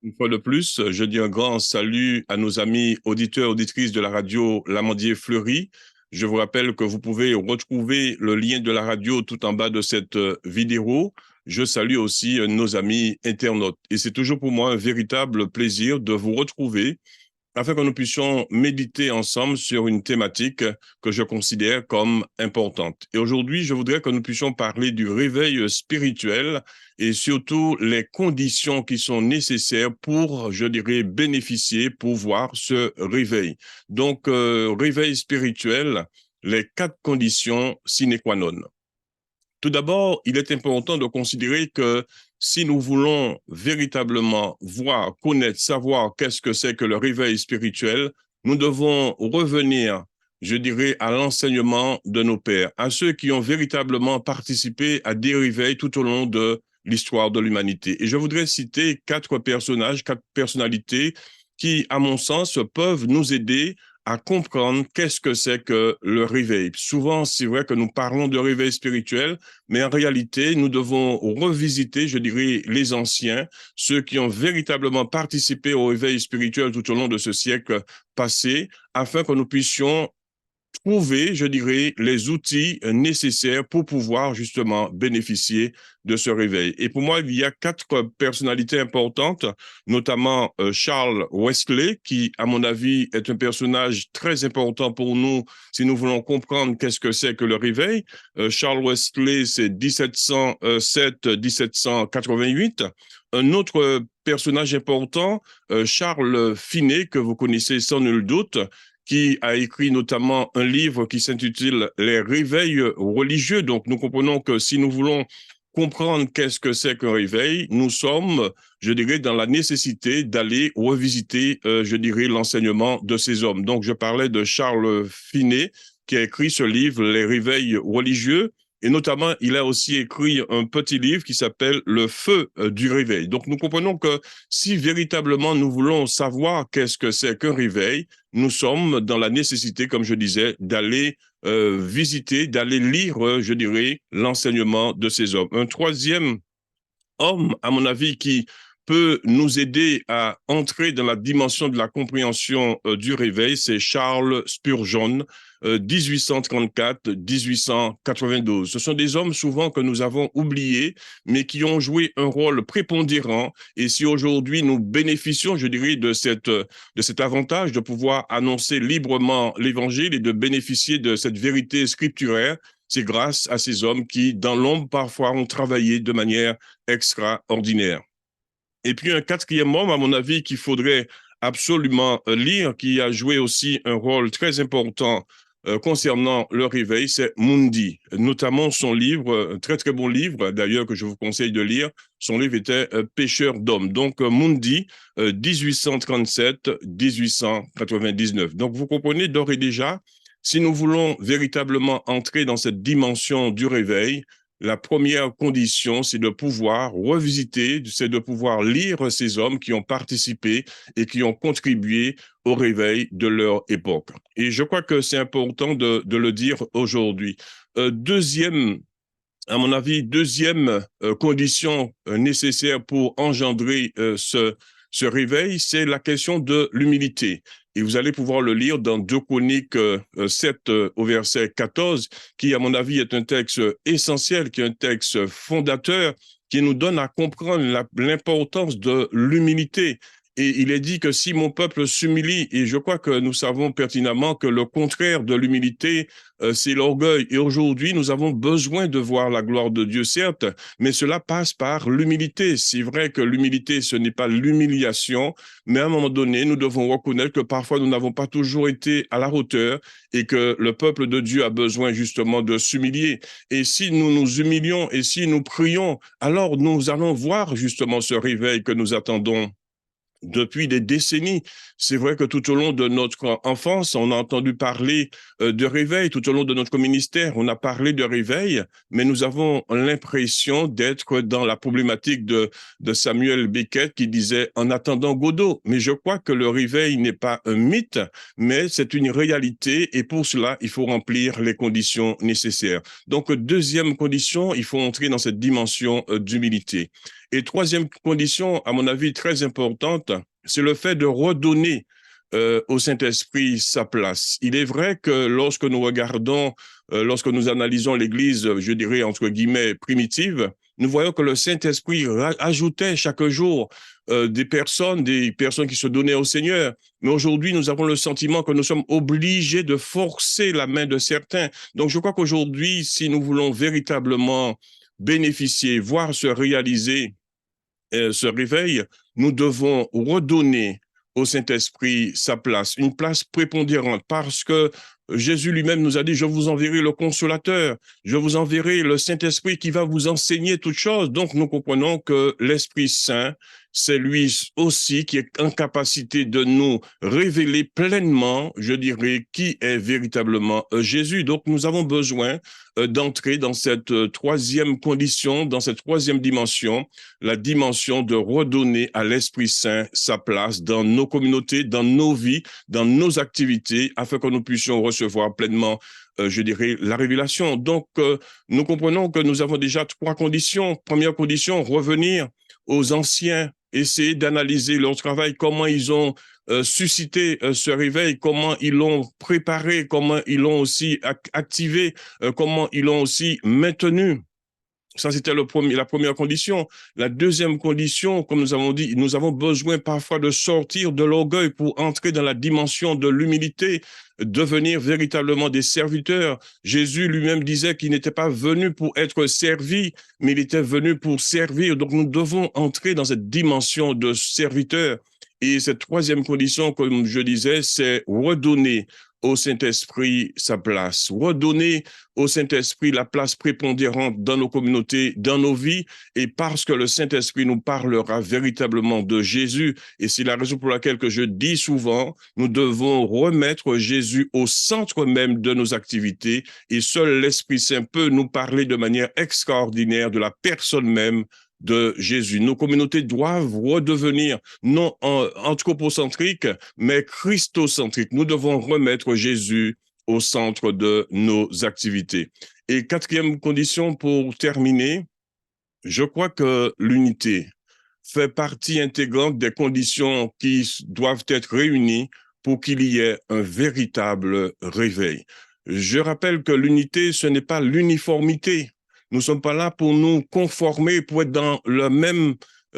Une fois de plus, je dis un grand salut à nos amis auditeurs, auditrices de la radio L'Amandier-Fleury. Je vous rappelle que vous pouvez retrouver le lien de la radio tout en bas de cette vidéo. Je salue aussi nos amis internautes. Et c'est toujours pour moi un véritable plaisir de vous retrouver afin que nous puissions méditer ensemble sur une thématique que je considère comme importante. Et aujourd'hui, je voudrais que nous puissions parler du réveil spirituel et surtout les conditions qui sont nécessaires pour, je dirais, bénéficier, pour voir ce réveil. Donc, réveil spirituel, les 4 conditions sine qua non. Tout d'abord, il est important de considérer que si nous voulons véritablement voir, connaître, savoir qu'est-ce que c'est que le réveil spirituel, nous devons revenir, je dirais, à l'enseignement de nos pères, à ceux qui ont véritablement participé à des réveils tout au long de l'histoire de l'humanité. Et je voudrais citer 4 personnages, 4 personnalités qui, à mon sens, peuvent nous aider à comprendre qu'est-ce que c'est que le réveil. Souvent, c'est vrai que nous parlons de réveil spirituel, mais en réalité, nous devons revisiter, je dirais, les anciens, ceux qui ont véritablement participé au réveil spirituel tout au long de ce siècle passé, afin que nous puissions trouver, je dirais, les outils nécessaires pour pouvoir justement bénéficier de ce réveil. Et pour moi, il y a 4 personnalités importantes, notamment Charles Wesley, qui, à mon avis, est un personnage très important pour nous si nous voulons comprendre qu'est-ce que c'est que le réveil. Charles Wesley, c'est 1707-1788. Un autre personnage important, Charles Finet, que vous connaissez sans nul doute, qui a écrit notamment un livre qui s'intitule Les réveils religieux. Donc, nous comprenons que si nous voulons comprendre qu'est-ce que c'est qu'un réveil, nous sommes, je dirais, dans la nécessité d'aller revisiter, je dirais, l'enseignement de ces hommes. Donc, je parlais de Charles Finet, qui a écrit ce livre, Les réveils religieux. Et notamment, il a aussi écrit un petit livre qui s'appelle Le feu du réveil. Donc, nous comprenons que si véritablement nous voulons savoir qu'est-ce que c'est qu'un réveil, nous sommes dans la nécessité, comme je disais, d'aller visiter, d'aller lire, je dirais, l'enseignement de ces hommes. Un troisième homme, à mon avis, qui peut nous aider à entrer dans la dimension de la compréhension du réveil, c'est Charles Spurgeon, 1834-1892. Ce sont des hommes souvent que nous avons oubliés, mais qui ont joué un rôle prépondérant. Et si aujourd'hui nous bénéficions, je dirais, de cet avantage de pouvoir annoncer librement l'évangile et de bénéficier de cette vérité scripturaire, c'est grâce à ces hommes qui, dans l'ombre, parfois ont travaillé de manière extraordinaire. Et puis un 4e homme, à mon avis, qu'il faudrait absolument lire, qui a joué aussi un rôle très important concernant le réveil, c'est Mundy. Notamment son livre, un très très bon livre d'ailleurs que je vous conseille de lire, son livre était Pêcheur d'hommes. Donc Mundy, 1837-1899. Donc vous comprenez d'ores et déjà, si nous voulons véritablement entrer dans cette dimension du réveil, la première condition, c'est de pouvoir revisiter, c'est de pouvoir lire ces hommes qui ont participé et qui ont contribué au réveil de leur époque. Et je crois que c'est important de le dire aujourd'hui. Deuxième, à mon avis, deuxième condition nécessaire pour engendrer ce réveil, c'est la question de l'humilité. Et vous allez pouvoir le lire dans 2 Chroniques 7 au verset 14, qui, à mon avis, est un texte essentiel, qui est un texte fondateur, qui nous donne à comprendre l'importance de l'humilité. Et il est dit que si mon peuple s'humilie, et je crois que nous savons pertinemment que le contraire de l'humilité, c'est l'orgueil. Et aujourd'hui, nous avons besoin de voir la gloire de Dieu, certes, mais cela passe par l'humilité. C'est vrai que l'humilité, ce n'est pas l'humiliation, mais à un moment donné, nous devons reconnaître que parfois, nous n'avons pas toujours été à la hauteur et que le peuple de Dieu a besoin justement de s'humilier. Et si nous nous humilions et si nous prions, alors nous allons voir justement ce réveil que nous attendons depuis des décennies. C'est vrai que tout au long de notre enfance, on a entendu parler de réveil, tout au long de notre ministère, on a parlé de réveil, mais nous avons l'impression d'être dans la problématique de Samuel Beckett qui disait « en attendant Godot ». Mais je crois que le réveil n'est pas un mythe, mais c'est une réalité et pour cela, il faut remplir les conditions nécessaires. Donc, deuxième condition, il faut entrer dans cette dimension d'humilité. Et troisième condition, à mon avis, très importante, c'est le fait de redonner au Saint-Esprit sa place. Il est vrai que lorsque nous regardons, lorsque nous analysons l'Église, je dirais entre guillemets primitive, nous voyons que le Saint-Esprit ajoutait chaque jour des personnes qui se donnaient au Seigneur. Mais aujourd'hui, nous avons le sentiment que nous sommes obligés de forcer la main de certains. Donc, je crois qu'aujourd'hui, si nous voulons véritablement bénéficier, voir se réaliser ce réveil, nous devons redonner au Saint-Esprit sa place, une place prépondérante, parce que Jésus lui-même nous a dit, je vous enverrai le consolateur, je vous enverrai le Saint-Esprit qui va vous enseigner toutes choses. Donc, nous comprenons que l'Esprit Saint, c'est lui aussi qui est en capacité de nous révéler pleinement, je dirais, qui est véritablement Jésus. Donc, nous avons besoin d'entrer dans cette troisième condition, dans cette troisième dimension, la dimension de redonner à l'Esprit Saint sa place dans nos communautés, dans nos vies, dans nos activités, afin que nous puissions recevoir pleinement, je dirais, la révélation. Donc, nous comprenons que nous avons déjà trois conditions. Première condition, revenir aux anciens, essayer d'analyser leur travail, comment ils ont suscité ce réveil, comment ils l'ont préparé, comment ils l'ont aussi activé, comment ils l'ont aussi maintenu. Ça, c'était la première condition. La deuxième condition, comme nous avons dit, nous avons besoin parfois de sortir de l'orgueil pour entrer dans la dimension de l'humilité, devenir véritablement des serviteurs. Jésus lui-même disait qu'il n'était pas venu pour être servi, mais il était venu pour servir. Donc, nous devons entrer dans cette dimension de serviteur. Et cette troisième condition, comme je disais, c'est redonner au Saint-Esprit sa place, redonner au Saint-Esprit la place prépondérante dans nos communautés, dans nos vies, et parce que le Saint-Esprit nous parlera véritablement de Jésus, et c'est la raison pour laquelle que je dis souvent, nous devons remettre Jésus au centre même de nos activités, et seul l'Esprit Saint peut nous parler de manière extraordinaire de la personne même de Jésus. Nos communautés doivent redevenir non anthropocentriques, mais christocentriques. Nous devons remettre Jésus au centre de nos activités. Et quatrième condition pour terminer, je crois que l'unité fait partie intégrante des conditions qui doivent être réunies pour qu'il y ait un véritable réveil. Je rappelle que l'unité, ce n'est pas l'uniformité. Nous ne sommes pas là pour nous conformer, pour être dans la même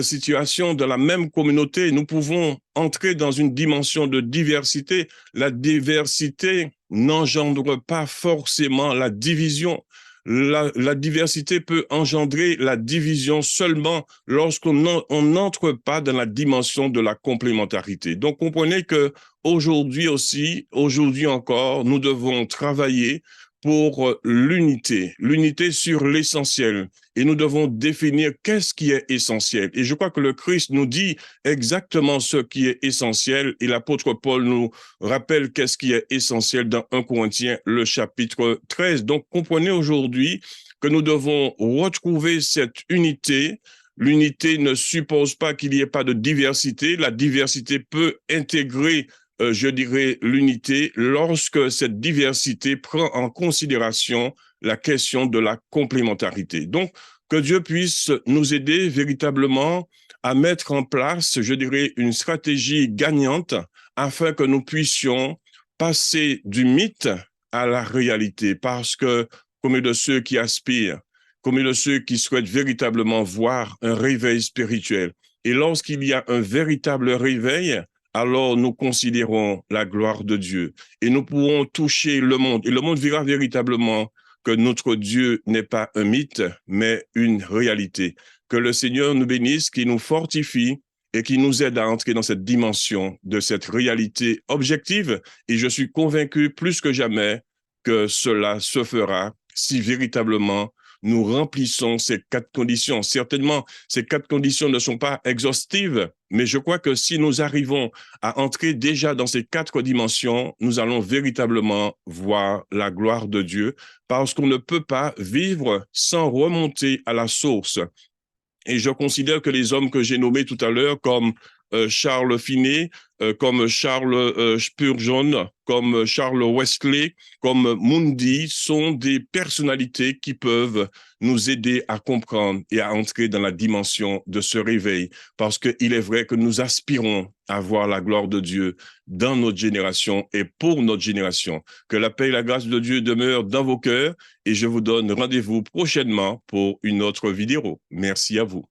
situation, dans la même communauté. Nous pouvons entrer dans une dimension de diversité. La diversité n'engendre pas forcément la division. La diversité peut engendrer la division seulement lorsqu'on n'entre pas dans la dimension de la complémentarité. Donc, comprenez que aujourd'hui aussi, aujourd'hui encore, nous devons travailler pour l'unité sur l'essentiel. Et nous devons définir qu'est-ce qui est essentiel. Et je crois que le Christ nous dit exactement ce qui est essentiel. Et l'apôtre Paul nous rappelle qu'est-ce qui est essentiel dans 1 Corinthiens, le chapitre 13. Donc, comprenez aujourd'hui que nous devons retrouver cette unité. L'unité ne suppose pas qu'il n'y ait pas de diversité. La diversité peut intégrer je dirais, l'unité lorsque cette diversité prend en considération la question de la complémentarité. Donc, que Dieu puisse nous aider véritablement à mettre en place, je dirais, une stratégie gagnante afin que nous puissions passer du mythe à la réalité. Parce que, comme de ceux qui aspirent, comme de ceux qui souhaitent véritablement voir un réveil spirituel. Et lorsqu'il y a un véritable réveil, alors nous considérons la gloire de Dieu et nous pourrons toucher le monde. Et le monde verra véritablement que notre Dieu n'est pas un mythe, mais une réalité. Que le Seigneur nous bénisse, qu'il nous fortifie et qui nous aide à entrer dans cette dimension de cette réalité objective. Et je suis convaincu plus que jamais que cela se fera si véritablement nous remplissons ces quatre conditions. Certainement, ces quatre conditions ne sont pas exhaustives, mais je crois que si nous arrivons à entrer déjà dans ces quatre dimensions, nous allons véritablement voir la gloire de Dieu, parce qu'on ne peut pas vivre sans remonter à la source. Et je considère que les hommes que j'ai nommés tout à l'heure comme Charles Finney, comme Charles Spurgeon, comme Charles Wesley, comme Moody, sont des personnalités qui peuvent nous aider à comprendre et à entrer dans la dimension de ce réveil. Parce qu'il est vrai que nous aspirons à voir la gloire de Dieu dans notre génération et pour notre génération. Que la paix et la grâce de Dieu demeurent dans vos cœurs et je vous donne rendez-vous prochainement pour une autre vidéo. Merci à vous.